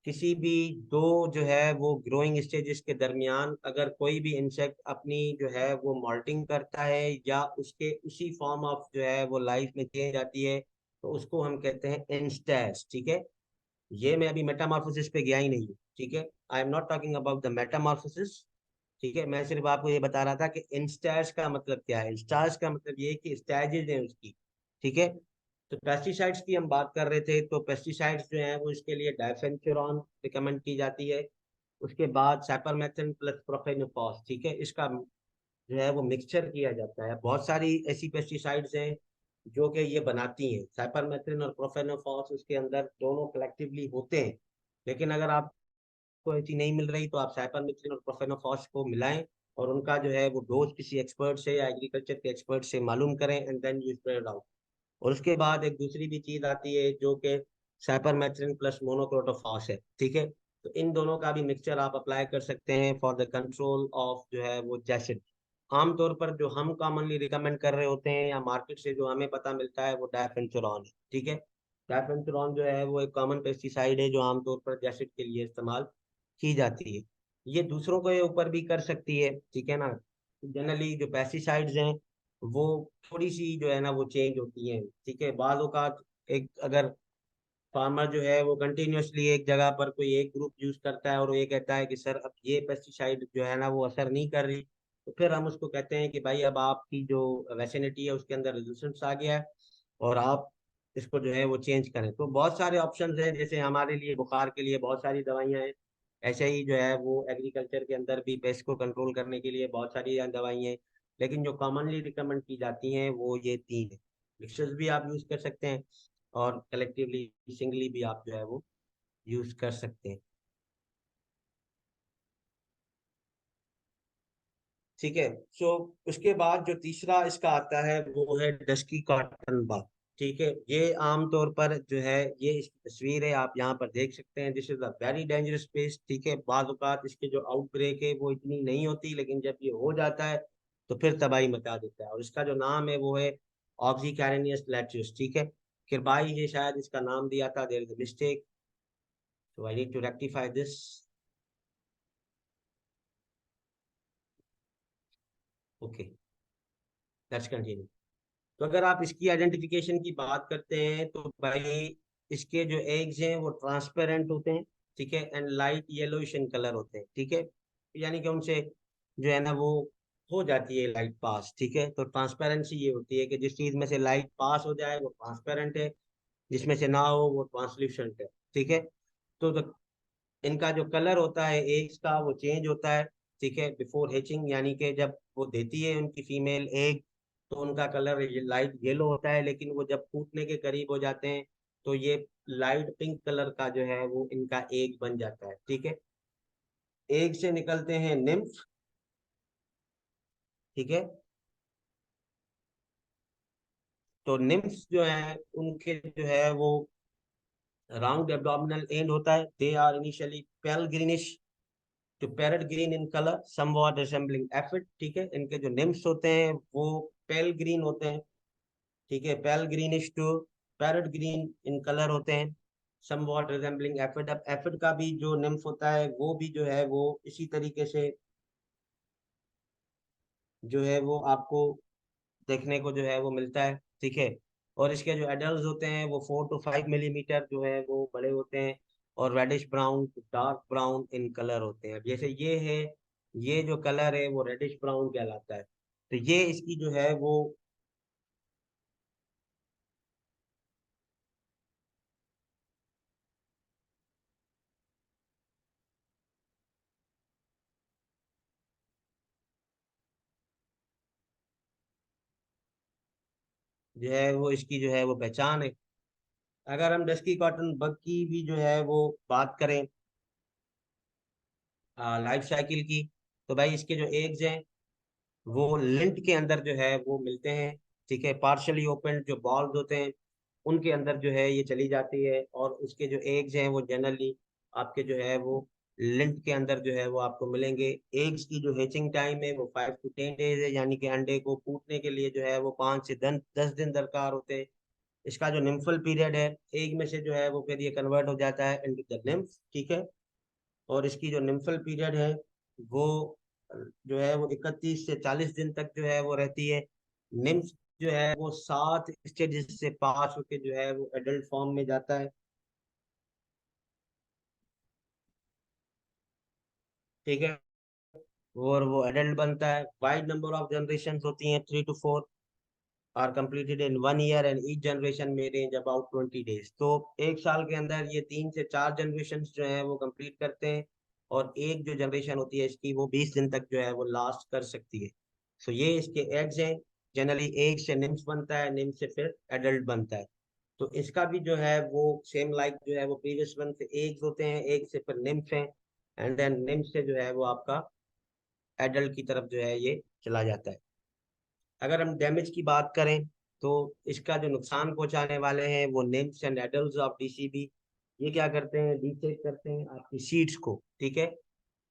[SPEAKER 1] किसी भी दो जो है वो ग्रोइंग स्टेजेस के दरमियान अगर कोई भी इंसेक्ट अपनी जो है वो मॉल्टिंग करता है या उसके उसी फॉर्म ऑफ जो है वो लाइफ में चेंज आती है तो उसको हम कहते हैं इंस्टेज। ठीक है, ये मैं अभी मेटामॉर्फोसिस पे गया ही नहीं हूँ, ठीक है, I am not talking about the Metamorphosis. ठीक है, मैं सिर्फ आपको ये बता रहा था कि इंस्टेज का मतलब क्या है। इंस्टेज का मतलब ये है कि स्टेजेस हैं उसकी। ठीक है, तो पेस्टिसाइड्स की हम बात कर रहे थे, तो पेस्टिसाइड्स जो हैं वो इसके लिए डायफेंथुरॉन रिकमेंड की जाती है। उसके बाद साइपरमेथ्रिन प्लस प्रोफेनोफॉस, ठीक है, इसका जो है वो मिक्सचर किया जाता है। बहुत सारी ऐसी पेस्टिसाइड्स हैं जो कि ये बनाती हैं, साइपरमेथ्रिन और प्रोफेनोफॉस उसके अंदर दोनों कलेक्टिवली होते हैं। लेकिन अगर आपको ऐसी नहीं मिल रही तो आप साइपरमेथ्रिन और प्रोफेनोफॉस को मिलाएं और उनका जो है वो डोज किसी एक्सपर्ट से या एग्रीकल्चर के एक्सपर्ट से मालूम करें and then you spread out. और उसके बाद एक दूसरी भी चीज आती है जो कि साइपरमेथ्रिन प्लस मोनोक्रोटोफॉस है। ठीक है, तो इन दोनों का भी मिक्सचर आप अप्लाई कर सकते हैं फॉर द कंट्रोल ऑफ जो है वो जैसिड। आमतौर पर जो हम कॉमनली रिकमेंड कर रहे होते हैं या मार्केट से जो हमें पता मिलता है वो डायफेंचुरॉन है। ठीक है, डायफेंचुरॉन जो है वो एक कॉमन पेस्टिसाइड है जो आमतौर पर जैसिड के लिए इस्तेमाल की जाती है। ये दूसरों के ऊपर भी कर सकती है, ठीक है ना। जनरली जो पेस्टिसाइड्स हैं वो थोड़ी सी जो है ना वो चेंज होती है। ठीक है, बालों का एक अगर फार्मर जो है वो कंटिन्यूअसली एक जगह पर कोई एक ग्रुप यूज करता है और वो ये कहता है कि सर अब ये पेस्टिसाइड जो है ना वो असर नहीं कर रही, तो फिर हम उसको कहते हैं कि भाई अब आपकी जो वेसिनिटी है उसके अंदर रेजिस्टेंस आ गया है और आप इसको जो है वो चेंज करें। तो बहुत सारे ऑप्शंस हैं, जैसे हमारे लिए बुखार के लिए बहुत सारी दवाइयाँ हैं, ऐसे ही जो है वो एग्रीकल्चर के अंदर भी पेस्ट को कंट्रोल करने के लिए बहुत सारी दवाइयाँ हैं। लेकिन जो कॉमनली रिकमेंड की जाती हैं वो ये तीन है। मिक्सर्स भी आप यूज कर सकते हैं और कलेक्टिवली सिंगली भी आप जो है वो यूज कर सकते हैं। ठीक है। सो उसके बाद जो तीसरा इसका आता है वो है डस्की कॉटन बाथ। ठीक है, ये आमतौर पर जो है ये इसकी तस्वीर है, आप यहाँ पर देख सकते हैं। This is a very dangerous paste. ठीक है, बाज़ औक़ात इसके जो आउटब्रेक है वो इतनी नहीं होती, लेकिन जब ये हो जाता है तो फिर तबाही मचा देता है। और इसका जो नाम है वो है ऑक्सीकैरिनियस लेट्रियस। ठीक है, किरबाई ये शायद इसका नाम दिया था, there is a mistake, so I need to rectify this. Okay, let's continue. तो अगर आप इसकी आइडेंटिफिकेशन की बात करते हैं तो भाई इसके जो एग्स हैं वो ट्रांसपेरेंट होते हैं। ठीक है, and light yellowish in colour होते हैं। ठीक है, यानी कि उनसे जो है ना वो हो जाती है लाइट पास। ठीक है, तो ट्रांसपेरेंसी ये होती है कि जिस चीज में से लाइट पास हो जाए वो ट्रांसपेरेंट है, जिसमें से ना हो वो ट्रांसल्यूसेंट है। ठीक है, तो इनका जो कलर होता है एग्स का वो चेंज होता है। ठीक है, बिफोर हैचिंग, यानी कि जब वो देती है उनकी फीमेल एग तो उनका कलर लाइट येलो होता है, लेकिन वो जब फूटने के करीब हो जाते हैं तो ये लाइट पिंक कलर का जो है वो इनका एग बन जाता है। ठीक है, एग से निकलते हैं निम्फ। ठीक है, तो निम्फ जो है उनके जो है वो राउंड एब्डोमिनल एंड होता है। They are initially pale greenish to parrot green in colour, somewhat resembling aphid. ठीक है, इनके जो निम्स होते हैं वो पेल ग्रीन होते हैं। ठीक है, pale greenish to parrot green in colour होते हैं, समवॉट रिसेंबलिंग एफिड। अब एफिड का भी जो निम्फ होता है वो भी जो है वो इसी तरीके से जो है वो आपको देखने को जो है वो मिलता है। ठीक है, और इसके जो एडल्ट होते हैं वो 4 to 5 मिलीमीटर जो है वो बड़े होते हैं और reddish brown to dark brown in colour होते हैं। अब जैसे ये है, ये जो कलर है वो रेडिश ब्राउन कहलाता है। तो ये इसकी जो है वो जो है वो इसकी जो है वो पहचान है। अगर हम डस्की कॉटन बग की भी जो है वो बात करें लाइफ साइकिल की, तो भाई इसके जो एग्स हैं वो लिंट के अंदर जो है वो मिलते हैं। ठीक है, पार्शली ओपन जो बॉल्स होते हैं उनके अंदर जो है ये चली जाती है, और उसके जो एग्स हैं वो जनरली आपके जो है वो लिंट के अंदर जो है वो आपको मिलेंगे। एग्स की जो हेचिंग टाइम है वो 5 to 10 डेज है, यानी कि अंडे को फूटने के लिए जो है वो 5 से 10 दिन दरकार होते हैं। इसका जो निम्फल पीरियड है, एग में से जो है वो फिर ये कन्वर्ट हो जाता है इनटू द निम्फ। ठीक है, और इसकी जो निम्फल पीरियड है वो जो है वो 31 से 40 दिन तक जो है वो रहती है। निम्फ जो है वो 7 स्टेजेस से पास होके जो है वो एडल्ट फॉर्म में जाता है। ठीक है, और वो एडल्ट बनता है। वाइड नंबर ऑफ जनरेशन होती हैं, 3 to 4 are completed in 1 year and each generation may range about 20 days। तो एक साल के अंदर ये 3 से 4 जनरेशन जो है वो कंप्लीट करते हैं, और एक जो जनरेशन होती है इसकी वो 20 दिन तक जो है वो लास्ट कर सकती है। सो ये इसके एग्स हैं। जनरली एग से निम्स बनता है, निम्स से फिर एडल्ट बनता है। तो इसका भी जो है वो सेम लाइक जो है वो प्रीवियस वन से एग्स होते हैं, एग से फिर निम्स हैं, एंड देन निम्स से जो है वो आपका एडल्ट की तरफ जो है ये चला जाता है। अगर हम डैमेज की बात करें तो इसका जो नुकसान पहुंचाने वाले हैं वो NIMS and adults of DCB, ये क्या करते हैं, डिसेक्ट करते हैं आपकी सीड्स को। ठीक है,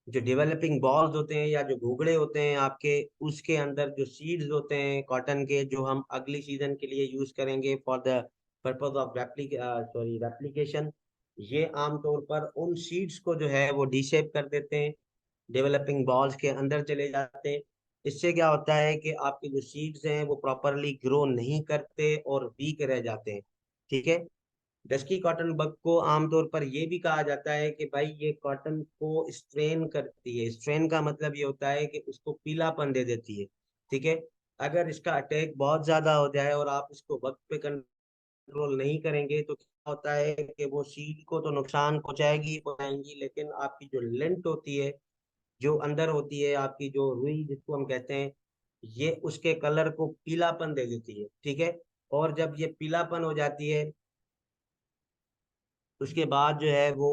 [SPEAKER 1] जो डेवलपिंग बॉल्स होते हैं या जो घुघड़े होते हैं आपके, उसके अंदर जो सीड्स होते हैं कॉटन के, जो हम अगली सीजन के लिए यूज करेंगे for the purpose of replication, ये आमतौर पर उन सीड्स को जो है वो डिशेप कर देते हैं, डेवलपिंग बॉल्स के अंदर चले जाते हैं। इससे क्या होता है कि आपके जो सीड्स हैं वो प्रॉपरली ग्रो नहीं करते और वीक रह जाते हैं। ठीक है। डस्की कॉटन बग को आमतौर पर ये भी कहा जाता है कि भाई ये कॉटन को स्ट्रेन करती है। स्ट्रेन का मतलब ये होता है कि उसको पीलापन दे देती है। ठीक है। अगर इसका अटैक बहुत ज्यादा हो जाए और आप इसको वक्त पे कंट्रोल नहीं करेंगे तो क्या होता है कि वो सीड को तो नुकसान पहुंचाएगी ही पहुंचाएंगी, लेकिन आपकी जो लेंथ होती है, जो अंदर होती है आपकी जो रुई जिसको हम कहते हैं, ये उसके कलर को पीलापन दे देती है। ठीक है। और जब ये पीलापन हो जाती है उसके बाद जो है वो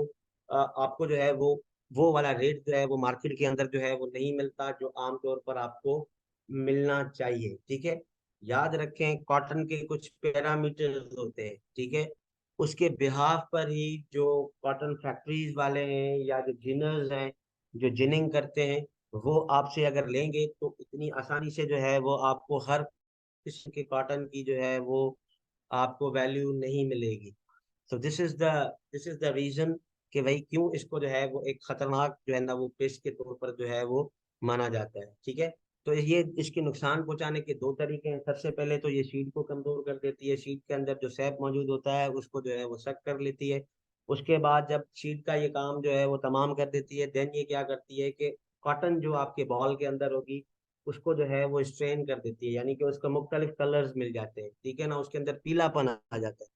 [SPEAKER 1] आपको जो है वो वाला रेट जो है वो मार्केट के अंदर जो है वो नहीं मिलता जो आमतौर पर आपको मिलना चाहिए। ठीक है। याद रखें कॉटन के कुछ पैरामीटर्स होते हैं। ठीक है। उसके बिहाफ पर ही जो कॉटन फैक्ट्रीज वाले हैं या जो जिनर्स हैं जो जिनिंग करते हैं, वो आपसे अगर लेंगे तो इतनी आसानी से जो है वो आपको हर किस्म के कॉटन की जो है वो आपको वैल्यू नहीं मिलेगी। तो दिस इज द रीजन कि भाई क्यों इसको जो है वो एक खतरनाक जो है ना वो पेस्ट के तौर पर जो है वो माना जाता है। ठीक है। तो ये इसके नुकसान पहुंचाने के दो तरीके हैं। सबसे पहले तो ये शीट को कमजोर कर देती है। शीट के अंदर जो सैप मौजूद होता है उसको जो है वो सक कर लेती है। उसके बाद जब शीट का ये काम जो है वो तमाम कर देती है, देन ये क्या करती है कि कॉटन जो आपके बॉल के अंदर होगी उसको जो है वो स्ट्रेन कर देती है, यानी कि उसको मुख्तलिफ कलर्स मिल जाते हैं। ठीक है ना, उसके अंदर पीलापन आ जाता है।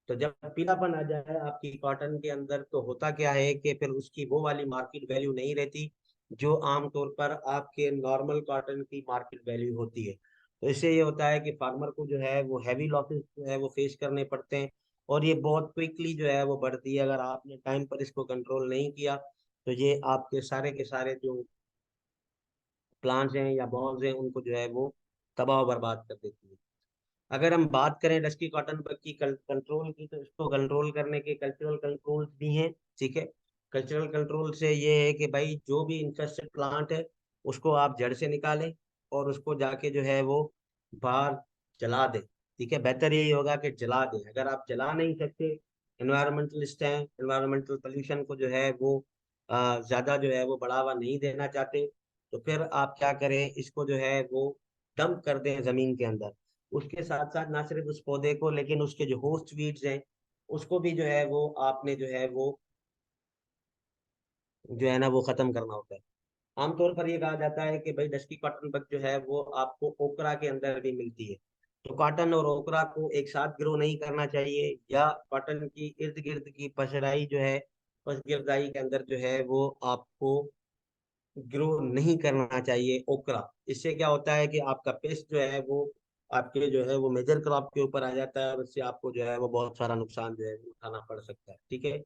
[SPEAKER 1] तो जब पीलापन आ जाए आपकी कॉटन के अंदर तो होता क्या है कि फिर उसकी वो वाली मार्केट वैल्यू नहीं रहती जो आमतौर पर आपके नॉर्मल कॉटन की मार्केट वैल्यू होती है। तो इससे ये होता है कि फार्मर को जो है वो हैवी लॉसेस जो है वो फेस करने पड़ते हैं। और ये बहुत क्विकली जो है वो बढ़ती है। अगर आपने टाइम पर इसको कंट्रोल नहीं किया तो ये आपके सारे के सारे जो प्लांट्स हैं या बॉल्स हैं उनको जो है वो तबाह बर्बाद कर देती है। अगर हम बात करें डस्की कॉटन बग की कंट्रोल की, तो इसको कंट्रोल करने के कल्चरल कंट्रोल्स भी हैं। ठीक है। कल्चरल कंट्रोल से ये है कि भाई जो भी इन्फेस्टेड प्लांट है उसको आप जड़ से निकालें और उसको जाके जो है वो बाहर जला दें। ठीक है। बेहतर यही होगा कि जला दें। अगर आप जला नहीं सकते, एनवायरमेंटलिस्ट हैं, एनवायरमेंटल पोल्यूशन को जो है वो ज्यादा जो है वो बढ़ावा नहीं देना चाहते, तो फिर आप क्या करें, इसको जो है वो डंप कर दें जमीन के अंदर। उसके साथ साथ ना सिर्फ उस पौधे को, लेकिन उसके जो होस्ट वीड्स हैं उसको भी जो है वो आपने जो है वो जो है ना वो खत्म करना होता है। आमतौर पर ये कहा जाता है कि भाई डस्की कॉटन बग जो है वो आपको ओकरा के अंदर भी मिलती है। तो कॉटन और ओकरा को एक साथ ग्रो नहीं करना चाहिए, या कॉटन की इर्द गिर्द की पसराई जो है पसगिरदाई के अंदर जो है वो आपको ग्रो नहीं करना चाहिए ओकरा। इससे क्या होता है कि आपका पेस्ट जो है वो आपके जो है वो मेजर क्रॉप के ऊपर आ जाता है और इससे आपको जो है वो बहुत सारा नुकसान जो है वो उठाना पड़ सकता है। ठीक है।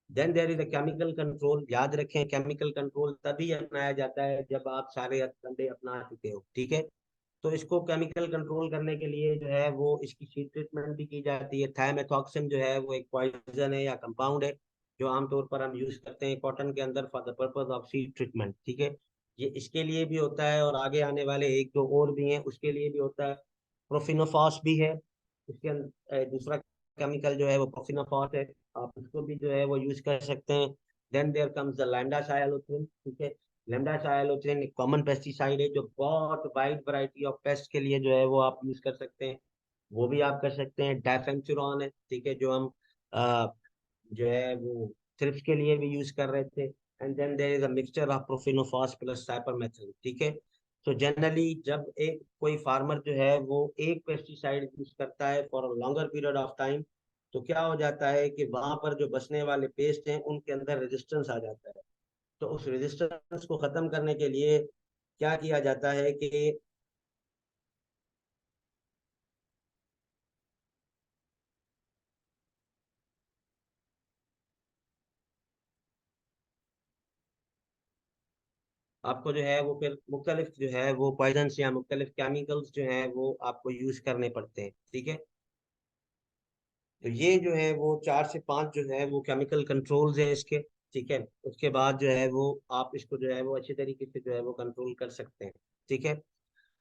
[SPEAKER 1] Then there is a chemical control. याद रखें केमिकल कंट्रोल तभी अपनाया जाता है जब आप सारे हथकंडे अपना चुके हो। ठीक है। तो इसको केमिकल कंट्रोल करने के लिए जो है वो इसकी शीट ट्रीटमेंट भी की जाती है। थायमेथॉक्सिन जो है वो एक पॉइजन है या कंपाउंड है जो आमतौर पर हम यूज करते हैं कॉटन के अंदर for the purpose of seed treatment. ठीक है। ये इसके लिए भी होता है और आगे आने वाले एक दो और भी हैं उसके लिए भी होता है। प्रोफिनोफॉस भी है उसके अंदर। दूसरा केमिकल जो है वो प्रोफिनोफॉस है, आप उसको भी जो है वो यूज कर सकते हैं। Then there comes the lambda cyhalothrin. ठीक है। लेमडा साइलोथ्रिन एक कॉमन पेस्टिसाइड है जो बहुत वाइड वैरायटी ऑफ पेस्ट के लिए जो है वो आप यूज कर सकते हैं। वो भी आप कर सकते हैं। डाइफेंचुरॉन है। ठीक है। जो हम जो है वो थ्रिप्स के लिए भी यूज कर रहे थे। And then there is a mixture of profenofos plus cypermethrin. ठीक है। तो जनरली जब एक कोई फार्मर जो है वो एक पेस्टिसाइड यूज करता है for a longer period of time, तो क्या हो जाता है कि वहां पर जो बचने वाले पेस्ट हैं उनके अंदर रेजिस्टेंस आ जाता है। तो उस रेजिस्टेंस को खत्म करने के लिए क्या किया जाता है कि आपको जो है वो फिर मुख्तलिफ जो है वो पॉइजन्स या मुख्तलिफ केमिकल्स जो है वो आपको यूज करने पड़ते हैं। ठीक है। तो ये जो है वो 4 से 5 जो है वो केमिकल कंट्रोल्स हैं इसके। ठीक है। उसके बाद जो है वो आप इसको जो है वो अच्छे तरीके से जो है वो कंट्रोल कर सकते हैं। ठीक है।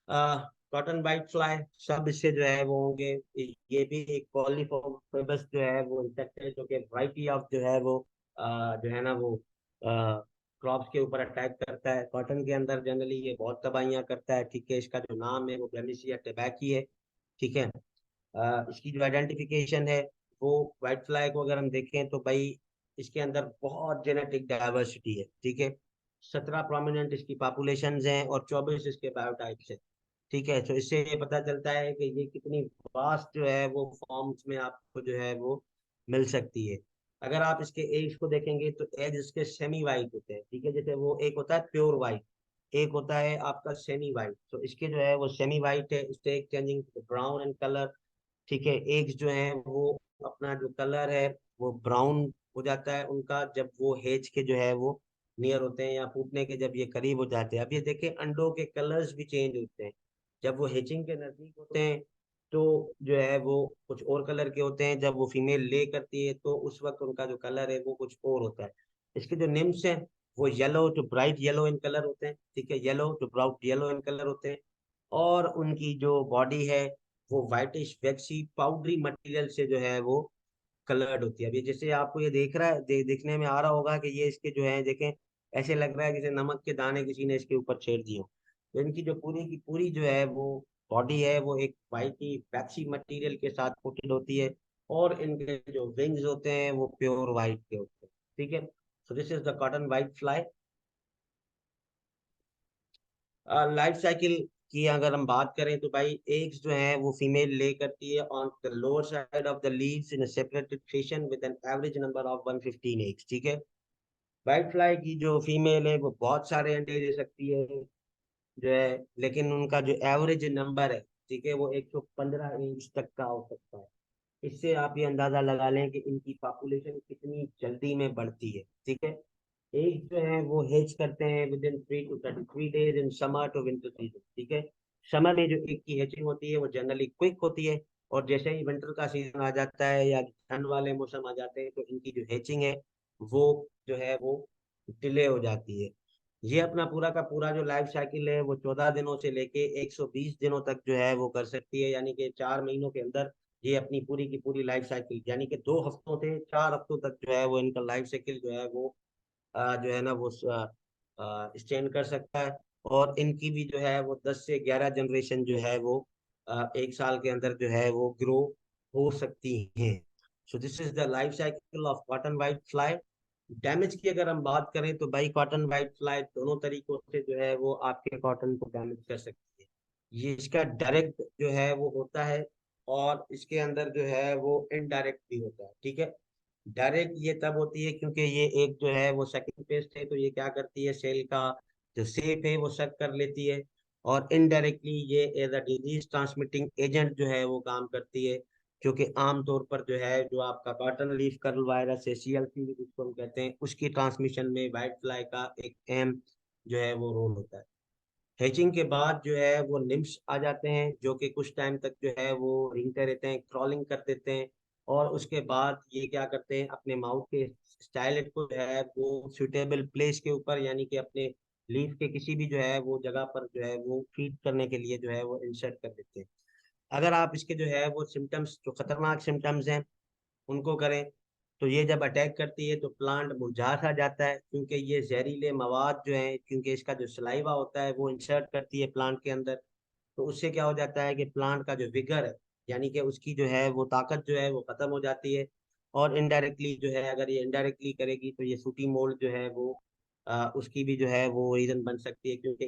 [SPEAKER 1] कॉटन बाइट फ्लाई सब इससे जो है वो होंगे। ये भी एक पॉलीफोबस जो है वो इंसेक्ट है जो कि वैरायटी ऑफ जो है वो जो है ना वो क्रॉप्स के ऊपर अटैक करता है। कॉटन के अंदर जनरली ये बहुत तबाहियां करता है, ठीक है। इसका जो नाम है वो ब्लेमिशिया टबैकी है, ठीक है। इसकी जो आइडेंटिफिकेशन है वो, वाइट फ्लाई को अगर हम देखें तो भाई इसके अंदर बहुत जेनेटिक डाइवर्सिटी है, ठीक है। 17 प्रोमिनेंट इसकी पॉपुलेशन हैं और 24 इसके बायोटाइप्स हैं, ठीक है। तो इससे ये पता चलता है कि ये कितनी वास्ट जो है वो फॉर्म्स में आपको जो है वो मिल सकती है। अगर आप इसके एज को देखेंगे तो एज इसके सेमी वाइट होते हैं, ठीक है। जैसे वो एक होता है प्योर वाइट, एक होता है आपका सेमी वाइट। तो इसके जो है वो सेमी वाइट है, stake changing brown in colour, ठीक है। एग्स जो है वो अपना जो कलर है वो ब्राउन हो जाता है उनका जब वो हेज के जो है वो नियर होते हैं या फूटने के जब ये करीब हो जाते हैं। अब ये देखें अंडों के कलर्स भी चेंज होते हैं जब वो हेचिंग के नजदीक होते हैं, तो जो है वो कुछ और कलर के होते हैं। जब वो फीमेल ले करती है तो उस वक्त उनका जो कलर है वो कुछ और होता है। इसके जो निम्स हैं वो yellow to bright yellow in colour होते हैं, ठीक है। Yellow to bright yellow in colour होते हैं। और उनकी जो बॉडी है वो व्हाइटिश वैक्सी पाउडरी मटेरियल से जो है वो कलर्ड होती है। अभी जैसे आपको ये देख रहा है, देखने में आ रहा होगा कि ये इसके जो है देखें, ऐसे लग रहा है जैसे नमक के दाने किसी ने इसके ऊपर छेड़ दिए हो। तो इनकी जो पूरी की पूरी जो है वो बॉडी है वो एक वाइट ही वैक्सी मटेरियल के साथ कोटेड होती है। और इनके जो विंग्स होते हैं वो प्योर वाइट के होते हैं, ठीक है। So this is the cotton white fly. Life cycle की अगर हम बात करें तो भाई एग्स जो है वो फीमेल ले करती है on the lower side of the leaves in separated fashion with an average number of 115 eggs, ठीक है। वाइट फ्लाई की जो फीमेल है वो बहुत सारे अंडे दे सकती है जो है, लेकिन उनका जो एवरेज नंबर है, ठीक है, वो 115 इंच तक का हो सकता है। इससे आप ये अंदाजा लगा लें कि इनकी पॉपुलेशन कितनी जल्दी में बढ़ती है, ठीक है। एक जो है वो हेज करते हैं within 3 to 33 days in summer to winter season, ठीक है। समर में जो एक की हेचिंग होती है वो जनरली क्विक होती है, और जैसे ही विंटर का सीजन आ जाता है या ठंड वाले मौसम आ जाते हैं तो इनकी जो हेचिंग है वो जो है वो डिले हो जाती है। ये अपना पूरा का पूरा जो लाइफ साइकिल है वो 14 दिनों से लेके 120 दिनों तक जो है वो कर सकती है, यानी कि 4 महीनों के अंदर ये अपनी पूरी की पूरी लाइफ साइकिल, यानी कि 2 हफ्तों से 4 हफ्तों तक जो है वो इनका लाइफ साइकिल जो है वो जो है ना वो स्टैंड कर सकता है। और इनकी भी जो है वो 10 से 11 जनरेशन जो है वो एक साल के अंदर जो है वो ग्रो हो सकती हैं। So this is the life cycle of cotton white fly. Damage की अगर हम बात करें तो भाई कॉटन वाइट फ्लाई दोनों तरीकों से जो है वो आपके कॉटन को डैमेज कर सकती है। ये इसका डायरेक्ट जो है वो होता है, और इसके अंदर जो है वो इनडायरेक्ट भी होता है, ठीक है। डायरेक्ट ये तब होती है क्योंकि ये एक जो है वो सेकंड पेस्ट है, तो ये क्या करती है सेल का जो सेप है वो सक कर लेती है। और इनडायरेक्टली ये as a disease transmitting agent जो है वो काम करती है, क्योंकि आमतौर पर जो है जो आपका कॉटन लीफ कर्ल वायरस है CLC जिसको हम कहते हैं, उसकी ट्रांसमिशन में व्हाइट फ्लाई का एक अहम जो है वो रोल होता है। हैचिंग के बाद जो है वो निम्स आ जाते हैं जो कि कुछ टाइम तक जो है वो रेंगते रहते हैं, क्रॉलिंग कर देते हैं। और उसके बाद ये क्या करते हैं अपने माउथ के स्टाइलेट को जो है वो सुटेबल प्लेस के ऊपर, यानी कि अपने लीफ के किसी भी जो है वो जगह पर जो है वो फीड करने के लिए जो है वो इंसर्ट कर देते हैं। अगर आप इसके जो है वो सिम्टम्स, जो खतरनाक सिम्टम्स हैं उनको करें, तो ये जब अटैक करती है तो प्लांट मुरझा सा जाता है, क्योंकि ये जहरीले मवाद जो है, क्योंकि इसका जो सलाइवा होता है वो इंसर्ट करती है प्लांट के अंदर। तो उससे क्या हो जाता है कि प्लांट का जो विगर है, यानी कि उसकी जो है वो ताकत जो है वो खत्म हो जाती है। और इनडायरेक्टली जो है अगर ये इनडायरेक्टली करेगी तो ये सूटी मोल्ड जो है वो उसकी भी जो है वो रीजन बन सकती है, क्योंकि